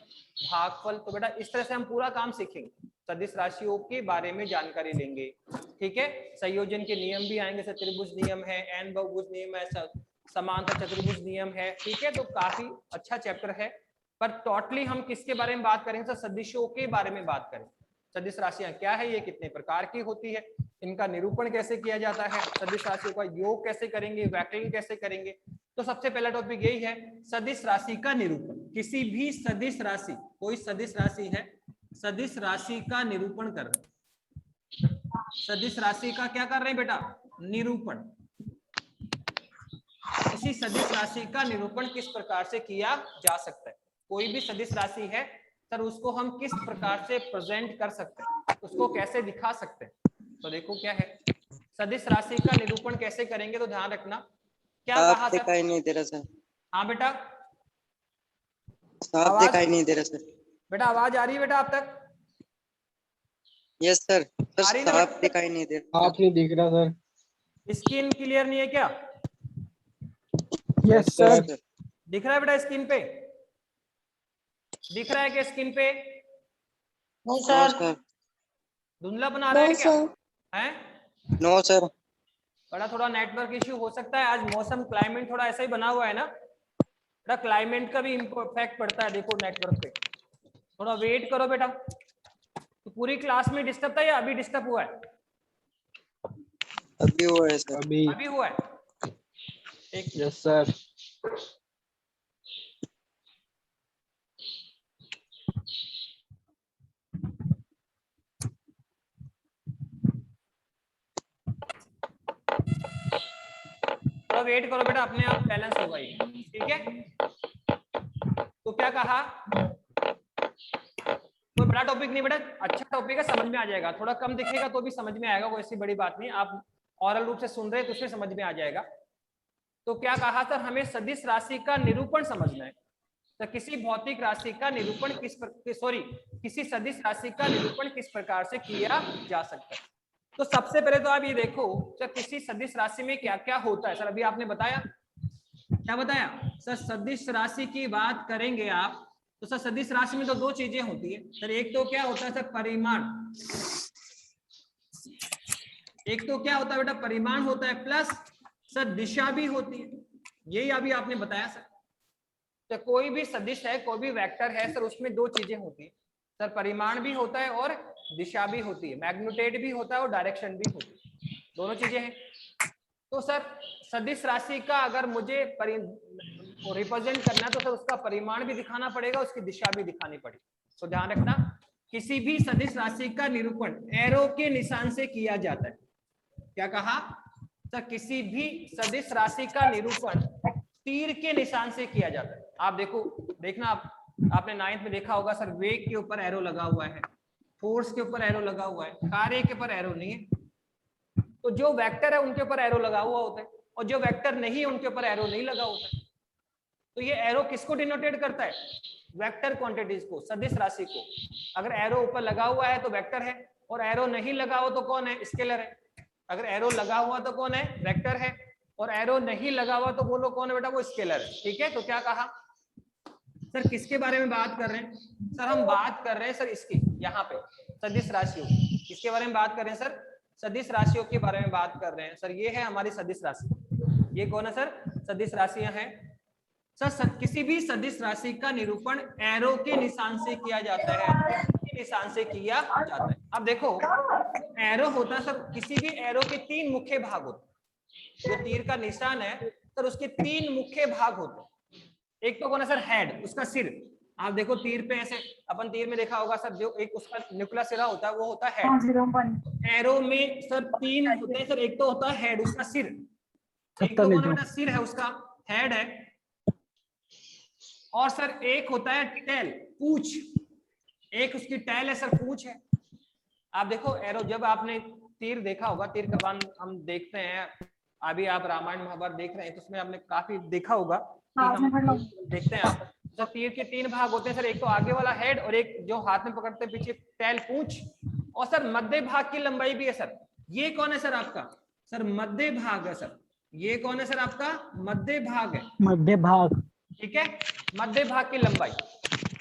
भागफल। तो बेटा इस तरह से हम पूरा काम सीखेंगे, सदिश राशियों के बारे में जानकारी लेंगे। ठीक है, संयोजन के नियम भी आएंगे, सर त्रिभुज नियम है, एन बहुभुज नियम है, समांतर चतुर्भुज नियम है। ठीक है, तो काफी अच्छा चैप्टर है। पर टोटली हम किसके बारे में बात करेंगे? सर सदिशों के बारे में बात करें। सदिश राशियां क्या है, ये कितने प्रकार की होती है, इनका निरूपण कैसे किया जाता है, सदिश राशियों का योग कैसे करेंगे, वैकलन कैसे करेंगे। तो सबसे पहला टॉपिक यही है, सदिश राशि का निरूपण। किसी भी सदिश राशि, कोई सदिश राशि है, सदिश राशि का निरूपण कर रहे हैं। सदिश राशि का क्या कर रहे हैं बेटा? निरूपण। किसी सदिश राशि का निरूपण किस प्रकार से किया जा सकता है? कोई भी सदिश राशि है सर, उसको हम किस प्रकार से प्रेजेंट कर सकते हैं, उसको कैसे दिखा सकते हैं? तो देखो क्या है, सदिश राशि का निरूपण कैसे करेंगे, तो ध्यान रखना क्या कहा सर? दिखाई नहीं दे रहा सर। हाँ बेटा, साफ आवाज दिखाई नहीं दे रहा सर। बेटा, आवाज आ रही है बेटा आप तक? Yes sir. आ रही ना साफ बेटा? दिखाई नहीं दे रहा। आप नहीं दिख रहा सर। स्क्रीन क्लियर नहीं है क्या? Yes sir. दिख रहा है बेटा स्क्रीन पे? दिख रहा है क्या स्क्रीन पे? No sir. धुंधला बना रहा है क्या? हैं? No sir. बड़ा थोड़ा नेटवर्क इश्यू हो सकता है, आज मौसम क्लाइमेट थोड़ा ऐसा ही बना हुआ है ना बेटा, क्लाइमेट का भी इम्पैक्ट पड़ता है देखो नेटवर्क पे। थोड़ा वेट करो बेटा। तो पूरी क्लास में डिस्टर्ब था या अभी डिस्टर्ब हुआ है? अभी हुआ है सर। अभी हुआ है। एक यस सर। थोड़ा वेट करो बेटा, अपने आप बैलेंस होगा ये, ठीक है? तो क्या कहा, कोई बड़ा टॉपिक नहीं बेटा, अच्छा टॉपिक है, समझ में आ जाएगा। थोड़ा कम दिखेगा तो भी समझ में आएगा, कोई ऐसी बड़ी बात नहीं। आप ऑरल रूप से सुन रहे हैं तो उसमें समझ में आ जाएगा। तो क्या कहा सर, हमें सदिश राशि का निरूपण समझना है। तो किसी भौतिक राशि का निरूपण किसी सदिश राशि का निरूपण किस प्रकार से किया जा सकता है? तो सबसे पहले तो आप ये देखो सर, किसी सदिश राशि में क्या क्या होता है। सर अभी आपने बताया, क्या बताया सर? सदिश राशि की बात करेंगे आप तो सर सदिश राशि में तो दो चीजें होती है सर। एक तो क्या होता है सर, परिमाण। एक तो क्या होता है बेटा, परिमाण होता है, प्लस सर दिशा भी होती है। यही अभी आपने बताया सर। तो कोई भी सदिश है, कोई भी वेक्टर है सर, उसमें दो चीजें होती है सर, परिमाण भी होता है और दिशा भी होती है, मैग्नीट्यूड भी होता है और डायरेक्शन भी होती है, दोनों चीजें हैं। तो सर सदिश राशि का अगर मुझे रिप्रेजेंट करना है तो सर उसका परिमाण भी दिखाना पड़ेगा, उसकी दिशा भी दिखानी पड़ेगी। तो ध्यान रखना, किसी भी सदिश राशि का निरूपण एरो के निशान से किया जाता है। क्या कहा सर? किसी भी सदिश राशि का निरूपण तीर के निशान से किया जाता है। आप देखना आपने 9th में देखा होगा सर, वेग के ऊपर एरो लगा हुआ है, फोर्स के ऊपर एरो लगा हुआ है, कार्य के ऊपर एरो नहीं है। तो जो वेक्टर है उनके ऊपर एरो लगा हुआ होता है, और जो वेक्टर नहीं है उनके ऊपर एरो नहीं लगा होता है। तो ये एरो किसको डिनोटेट करता है? वेक्टर क्वांटिटीज को, सदिश राशि को। अगर एरो ऊपर लगा हुआ है तो वेक्टर है, और एरो नहीं लगा हो तो कौन है? स्केलर है। अगर एरो लगा हुआ तो कौन है? वेक्टर है। और एरो नहीं लगा हुआ तो बोलो कौन है बेटा? वो स्केलर है। ठीक है, तो क्या कहा सर, किसके बारे में बात कर रहे हैं सर? हम बात कर रहे हैं सर इसकी, यहाँ पे सदिश राशियों। किसके बारे में बात कर रहे हैं सर? सदिश राशियों के बारे में बात कर रहे हैं सर। ये है हमारी सदिश राशि। ये कौन है सर? सदिश राशियां हैं सर। किसी भी सदिश राशि का निरूपण एरो के निशान से किया जाता है, के निशान से किया जाता है। अब देखो, एरो होता है सर, किसी भी एरो के 3 मुख्य भाग होते हैं। जो तीर का निशान है सर, उसके 3 मुख्य भाग होते हैं। एक तो कौन है सर? हेड, उसका सिर। आप देखो तीर पे ऐसे, अपन तीर में देखा होगा सर, जो एक उसका निकला सिरा होता है वो होता है हेड। एरो में सर 3 होते हैं सर। एक तो होता है हेड, उसका सिर। एक तो कौन है बेटा? सिर है, उसका हेड है। और सर एक होता है टेल, पूंछ। एक उसकी टेल है सर, पूंछ है। आप देखो एरो, जब आपने तीर देखा होगा, तीर कमान हम देखते हैं, अभी आप रामायण महाभारत देख रहे हैं तो उसमें आपने काफी देखा होगा कि हम देखते हैं आप सर, तीर के 3 भाग होते हैं सर। एक तो आगे वाला हेड, और एक जो हाथ में पकड़ते हैं पीछे टेल, पूंछ। और सर मध्य भाग की लंबाई भी है सर। ये कौन है सर? आपका सर मध्य भाग है सर। ये कौन है सर? आपका मध्य भाग है। मध्य भाग, ठीक है, मध्य भाग की लंबाई,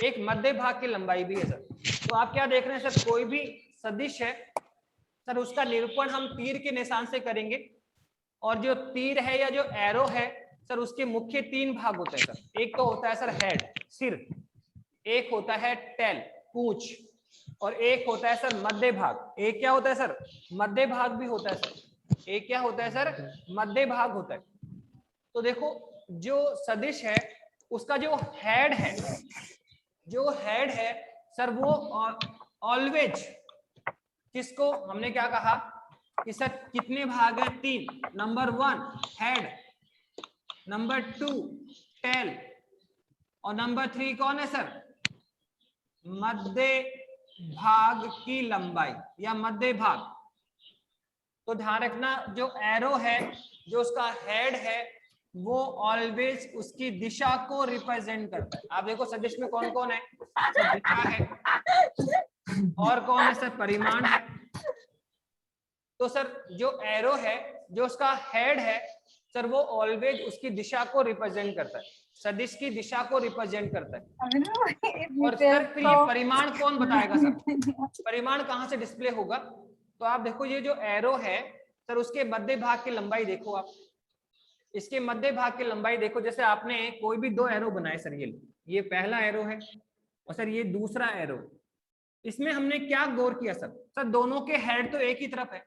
एक मध्य भाग की लंबाई भी है सर। तो आप क्या देख रहे हैं सर? कोई भी सदिश है सर, उसका निरूपण हम तीर के निशान से करेंगे। और जो तीर है या जो एरो है सर, उसके मुख्य 3 भाग होते हैं सर। एक तो होता है सर हेड, सिर। एक होता है टेल, पूंछ। और एक होता है सर मध्य भाग। एक क्या होता है सर? मध्य भाग भी होता है सर। एक क्या होता है सर? मध्य भाग होता है। तो देखो जो सदिश है उसका जो हेड है सर वो ऑलवेज किसको हमने क्या कहा कि सर कितने भाग है 3। नंबर 1 हेड, नंबर 2 टेल और नंबर 3 कौन है सर मध्य भाग की लंबाई या मध्य भाग। तो ध्यान रखना जो एरो है जो उसका हेड है वो ऑलवेज उसकी दिशा को रिप्रेजेंट करता है। आप देखो सदिश में कौन कौन है सर दिशा है और कौन है सर परिमाण है। तो सर जो एरो है जो उसका हेड है सर वो ऑलवेज उसकी दिशा को रिप्रेजेंट करता है, सदिश की दिशा को रिप्रेजेंट करता है। और सर फिर ये परिमाण कौन बताएगा सर परिमाण कहाँ से डिस्प्ले होगा। तो आप देखो ये जो एरो है सर उसके मध्य भाग की लंबाई देखो, आप इसके मध्य भाग की लंबाई देखो। जैसे आपने कोई भी 2 एरो बनाए सर, ये पहला एरो है और सर ये दूसरा एरो। इसमें हमने क्या गौर किया सर दोनों के हेड तो एक ही तरफ है,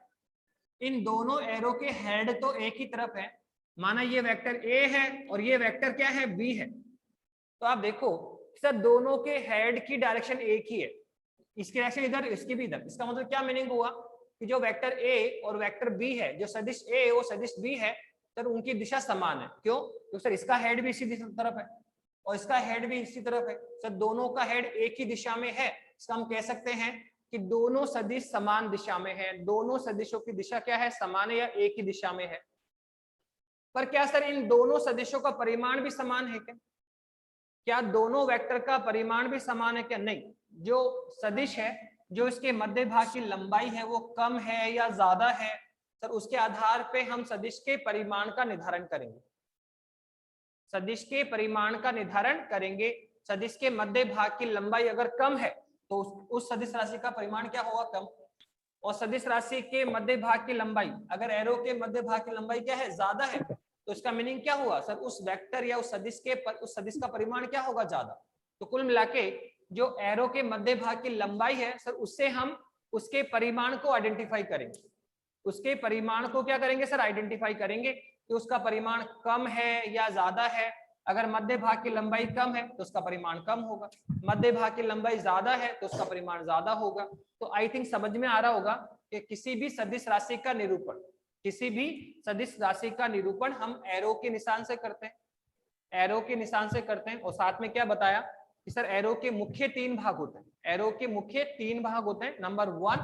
इन दोनों एरो के हेड तो एक ही तरफ है। माना ये वेक्टर ए है और ये वेक्टर क्या है बी है। तो आप देखो सर दोनों के हेड की डायरेक्शन एक ही है, इसकी डायरेक्शन इधर इसकी भी इधर। इसका मतलब क्या मीनिंग हुआ कि जो वेक्टर ए और वेक्टर बी है, जो सदिश ए और सदिश बी है सर उनकी दिशा समान है। क्यों? तो सर इसका हेड भी इसी तरफ है और इसका हेड भी इसी तरफ है। सर दोनों का हेड एक ही दिशा में है, इसका हम कह सकते हैं कि दोनों सदिश समान दिशा में है। दोनों सदिशों की दिशा क्या है समान है या एक ही दिशा में है। पर क्या सर इन दोनों सदिशों का परिमाण भी समान है क्या दोनों वेक्टर का परिमाण भी समान है क्या? नहीं। जो सदिश है जो इसके मध्य भाग की लंबाई है वो कम है या ज्यादा है सर उसके आधार पे हम सदिश के परिमाण का निर्धारण करेंगे। सदिश के परिमाण का निर्धारण करेंगे। सदिश के मध्य भाग की लंबाई अगर कम है तो उस सदिश राशि का परिमाण क्या होगा कम। और सदिश राशि के मध्य भाग की लंबाई अगर एरो के मध्य भाग की लंबाई क्या है ज्यादा है तो इसका मीनिंग क्या हुआ सर उस वेक्टर या उस सदिश का परिमाण क्या होगा ज्यादा। तो कुल मिलाके जो एरो के मध्य भाग की लंबाई है सर उससे हम उसके परिमाण को आइडेंटिफाई करेंगे। उसके परिमाण को क्या करेंगे सर आइडेंटिफाई करेंगे कि उसका परिमाण कम है या ज्यादा है। अगर मध्य भाग की लंबाई कम है तो उसका परिमाण कम होगा, मध्य भाग की लंबाई ज्यादा है तो उसका परिमाण ज्यादा होगा। तो आई थिंक समझ में आ रहा होगा कि किसी भी सदिश राशि का निरूपण हम एरो के निशान से करते हैं, एरो के निशान से करते हैं। और साथ में क्या बताया कि सर एरो के मुख्य 3 भाग होते हैं, एरो के मुख्य 3 भाग होते हैं। नंबर 1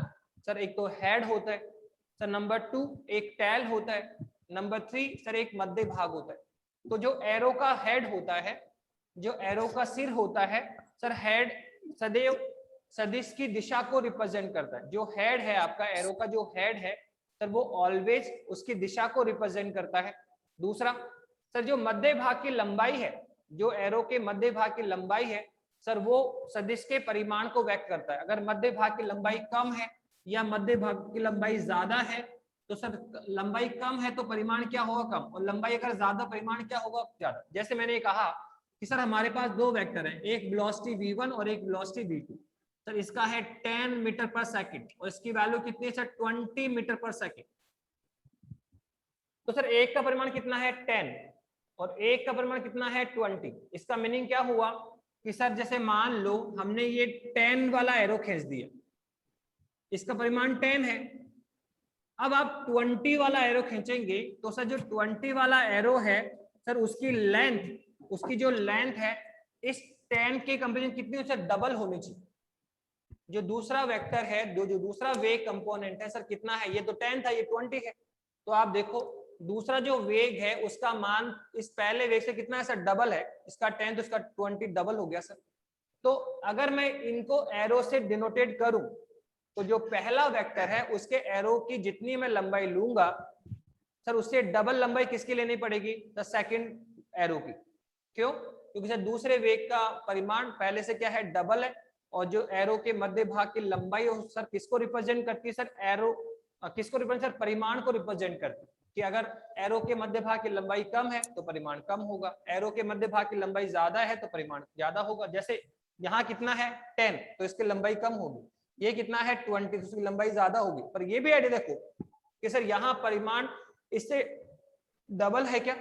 सर एक तो हेड होता है सर, नंबर 2 एक टेल होता है, नंबर 3 सर एक मध्य भाग होता है। तो जो एरो का हेड होता है, जो एरो का सिर होता है सर हेड सदैव सदिश की दिशा को रिप्रेजेंट करता है। जो हेड है आपका एरो का जो हेड है सर वो ऑलवेज उसकी दिशा को रिप्रेजेंट करता है। दूसरा सर जो मध्य भाग की लंबाई है, जो एरो के मध्य भाग की लंबाई है सर वो सदिश के परिमाण को व्यक्त करता है। अगर मध्य भाग की लंबाई कम है या मध्य भाग की लंबाई ज्यादा है तो सर लंबाई कम है तो परिमाण क्या होगा कम, और लंबाई अगर ज्यादा परिमाण क्या होगा ज्यादा। जैसे मैंने कहा कि सर हमारे पास 2 वेक्टर हैं, एक वेलोसिटी v1 और एक वेलोसिटी v2। सर इसका है 10 मीटर पर सेकंड और इसकी वैल्यू कितनी है सर 20 मीटर पर सेकंड। तो सर एक का परिमाण कितना है 10 और एक का परिमाण कितना है 20। इसका मीनिंग क्या हुआ कि सर जैसे मान लो हमने ये 10 वाला एरो खींच दिया, इसका परिमाण 10 है। अब आप 20 वाला एरो खींचेंगे तो सर जो 20 वाला एरो है सर उसकी जो लेंथ है इस 10 के कंपेरिजन कितनी हो सर डबल होनी चाहिए। जो दूसरा वेक्टर है जो दूसरा वेग कंपोनेंट है सर कितना है, ये तो 10 था ये 20 है। तो आप देखो दूसरा जो वेग है उसका मान इस पहले वेग से कितना है सर डबल है, इसका 10 तो इसका 20 डबल हो गया सर। तो अगर मैं इनको एरो से डिनोटेट करूं तो जो पहला वेक्टर है उसके एरो की जितनी मैं लंबाई लूंगा सर उससे डबल लंबाई किसकी लेनी पड़ेगी सर सेकंड एरो की। क्यों? क्योंकि सर दूसरे वेग का परिमाण पहले से क्या है डबल है और जो एरो के मध्य भाग की लंबाई सर किसको रिप्रेजेंट करती है सर एरो किसको रिप्रेजेंट सर परिमाण को रिप्रेजेंट करती है। कि अगर एरो के मध्य भाग की लंबाई कम है तो परिमाण कम होगा, एरो के मध्य भाग की लंबाई ज्यादा है तो परिमाण ज्यादा होगा। जैसे यहाँ कितना है 10 तो इसकी लंबाई कम होगी, ये कितना है 20 तो इसकी लंबाई ज्यादा होगी। पर ये भी आइडिया देखो कि सर यहाँ परिमाण इससे डबल है क्या,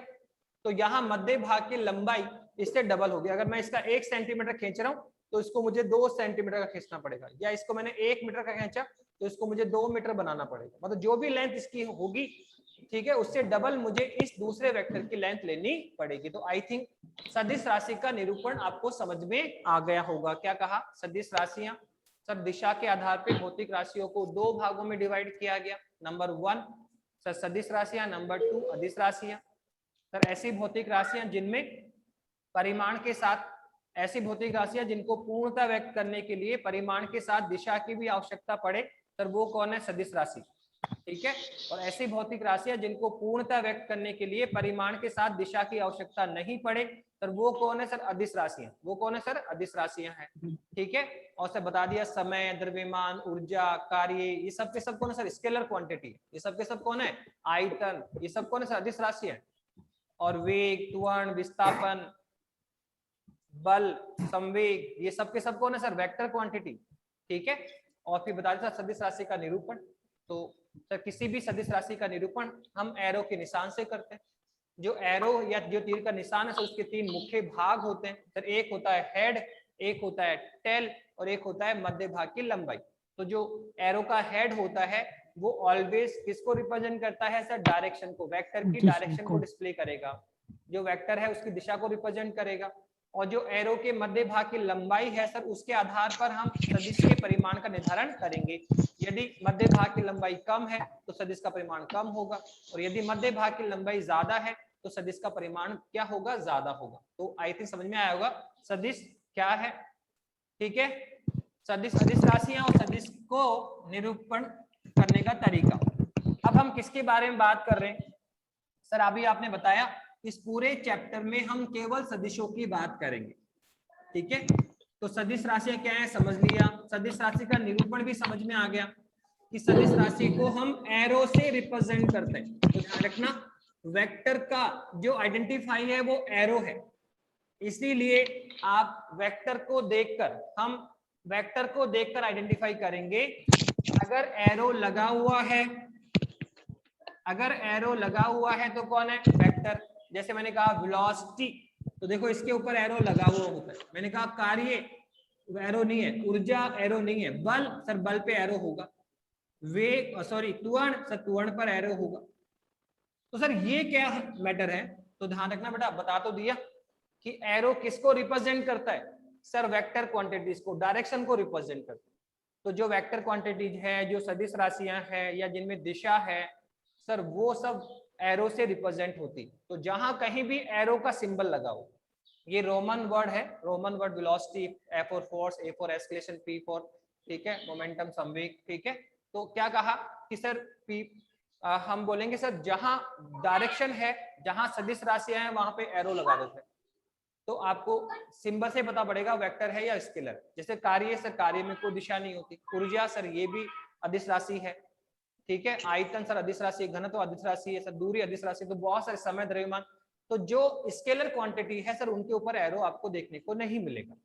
तो यहाँ मध्य भाग की लंबाई इससे डबल होगी। अगर मैं इसका 1 सेंटीमीटर खींच रहा हूँ तो इसको मुझे 2 सेंटीमीटर का खींचना पड़ेगा, या इसको मैंने 1 मीटर का खींचा तो इसको मुझे 2 मीटर बनाना पड़ेगा। मतलब जो भी लेंथ इसकी होगी, ठीक है, उससे डबल मुझे इस दूसरे वेक्टर की लेंथ लेनी पड़ेगी। तो आई थिंक सदिश राशि का निरूपण आपको समझ में आ गया होगा। क्या कहा? सदिश राशियां सर दिशा के आधार पर भौतिक राशियों को 2 भागों में डिवाइड किया गया। नंबर 1 सर सदिश राशियां, नंबर 2 अदिश राशियां। सर ऐसी भौतिक राशियां जिनमें परिमाण के साथ, ऐसी भौतिक राशियां जिनको पूर्णता व्यक्त करने के लिए परिमाण के साथ दिशा की भी आवश्यकता पड़े, सर वो कौन है? सदिश राशि। ठीक है। और ऐसी भौतिक राशियां जिनको पूर्णता व्यक्त करने के लिए परिमाण के साथ दिशा की आवश्यकता नहीं पड़े, सर वो कौन है? सर अदिश राशियां। वो कौन है? सर अदिश राशियां हैं। ठीक है। और सर बता दिया समय, द्रव्यमान, ऊर्जा, कार्य, ये सब के सब कौन है? Sir scalar quantity. ये सब के सब कौन है? आयतन। ये सब कौन है? सर अदिश राशि है। और वेग, त्वरण, विस्थापन, बल, संवेग, ये सब के सब कौन है? Sir vector quantity. ठीक है। और फिर बता देता सदिश राशि का निरूपण। तो सर किसी भी सदिश राशि का निरूपण हम एरो के निशान से करते हैं। जो एरो या जो तीर का निशान है, सर उसके 3 मुख्य भाग होते हैं। सर एक होता है हेड, एक होता है टेल और एक होता है मध्य भाग की लंबाई। तो जो एरो का हेड होता है वो ऑलवेज किसको रिप्रेजेंट करता है? सर डायरेक्शन को, वेक्टर की डायरेक्शन को डिस्प्ले करेगा। जो वेक्टर है उसकी दिशा को रिप्रेजेंट करेगा। और जो एरो के मध्य भाग की लंबाई है सर, उसके आधार पर हम सदिश के परिमाण का निर्धारण करेंगे। यदि मध्य भाग की लंबाई कम है तो सदिश का परिमाण कम होगा, और यदि मध्य भाग की लंबाई ज्यादा है तो सदिश का परिमाण क्या होगा? ज्यादा होगा। तो आई थिंक समझ में आया होगा सदिश क्या है। ठीक है। सदिश अदिश राशियां और सदिश को निरूपण करने का तरीका। अब हम किसके बारे में बात कर रहे हैं? सर अभी आपने बताया इस पूरे चैप्टर में हम केवल सदिशों की बात करेंगे। ठीक है। तो सदिश राशियां क्या है समझ लिया, सदिश राशि का निरूपण भी समझ में आ गया कि सदिश राशि को हम एरो से रिप्रेजेंट करते हैं। तो ध्यान रखना वेक्टर का जो आइडेंटिफाई है वो एरो है, इसीलिए आप वेक्टर को देखकर, हम वेक्टर को देखकर आइडेंटिफाई करेंगे। अगर एरो लगा हुआ है, अगर एरो लगा हुआ है तो कौन है? वेक्टर। जैसे मैंने कहा वेलोसिटी, तो देखो इसके ऊपर एरो लगा हुआ होता है। मैंने कहा कार्य, एरो नहीं है। ऊर्जा, एरो नहीं है। बल, सर बल पे एरो होगा। वेग, सॉरी त्वरण, सर त्वरण पर एरो होगा। तो सर ये क्या मैटर है? तो ध्यान रखना बेटा, बता तो दिया कि एरो किसको रिप्रेजेंट करता है? सर वेक्टर क्वांटिटीज को, डायरेक्शन को रिप्रेजेंट करता है। तो जो वेक्टर क्वांटिटीज है, जो सदिश राशियां हैं या जिनमें दिशा है, सर वो सब एरो से रिप्रेजेंट होती। तो जहां कहीं भी एरो का सिंबल लगा हो, ये रोमन वर्ड है, Roman word velocity, A for force, A for escalation, P for, ठीक है, मोमेंटम, संवेग। ठीक है। तो क्या कहा कि सर पी हम बोलेंगे सर जहां डायरेक्शन है, जहां सदिश राशियां हैं वहां पे एरो लगा देते हैं। तो आपको सिंबल से पता पड़ेगा वेक्टर है या स्केलर। जैसे कार्य, सर कार्य में कोई दिशा नहीं होती। ऊर्जा, सर ये भी अदिश राशि है। ठीक है। आयतन, सर अदिश राशि है। घनत्व अदिश राशि है। सर दूरी अदिश राशि। तो बहुत सारे समय, द्रव्यमान, तो जो स्केलर क्वांटिटी है सर उनके ऊपर एरो आपको देखने को नहीं मिलेगा।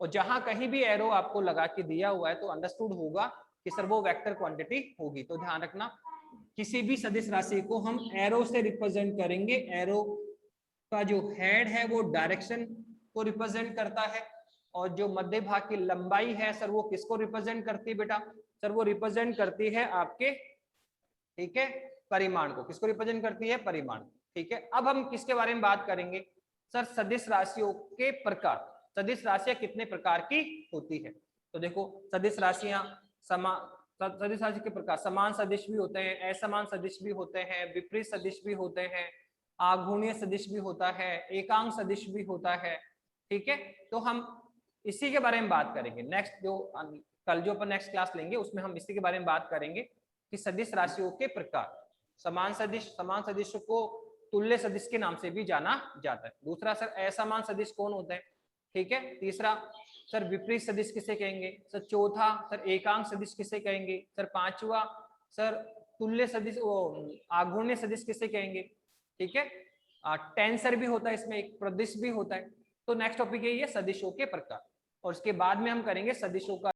और जहां कहीं भी एरो आपको लगा के दिया हुआ है तो अंडरस्टूड होगा कि सर वो वेक्टर क्वांटिटी होगी। तो ध्यान रखना किसी भी सदिश राशि को हम एरो से रिप्रेजेंट करेंगे। एरो का जो हेड है वो डायरेक्शन को रिप्रेजेंट करता है, और जो मध्य भाग की लंबाई है सर वो किसको रिप्रेजेंट करती है बेटा? सर वो रिप्रेजेंट करती है आपके, ठीक है, परिमाण को। किसको रिप्रेजेंट करती है? परिमाण। ठीक है। अब हम किसके बारे में बात करेंगे? सर सदिश राशियों के प्रकार। सदिश राशियां कितने प्रकार की होती है? तो देखो सदिश राशियां सदिश राशि के प्रकार समान सदिश भी होते हैं, असमान सदिश भी होते हैं, विपरीत सदिश भी होते हैं, आघूर्णीय सदिश भी होता है, एकांक सदिश भी होता है। ठीक है। तो हम इसी के बारे में बात करेंगे। नेक्स्ट जो कल जो अपन नेक्स्ट क्लास लेंगे उसमें हम इसी के बारे में बात करेंगे कि सदिश राशियों के प्रकार। समान सदिश, समान सदिश को तुल्य सदिश के नाम से भी जाना जाता है। दूसरा सर असमान सदिश कौन होते हैं? ठीक है। तीसरा सर विपरीत सदिश किसे कहेंगे? सर चौथा सर एकांक सदिश किसे कहेंगे? सर पांचवा सर तुल्य सदिश, आघूर्ण्य सदिश किसे कहेंगे? ठीक है। टेंसर भी होता है इसमें, एक प्रदिश भी होता है। तो नेक्स्ट टॉपिक यही है सदिशों के प्रकार, और उसके बाद में हम करेंगे सदिशों का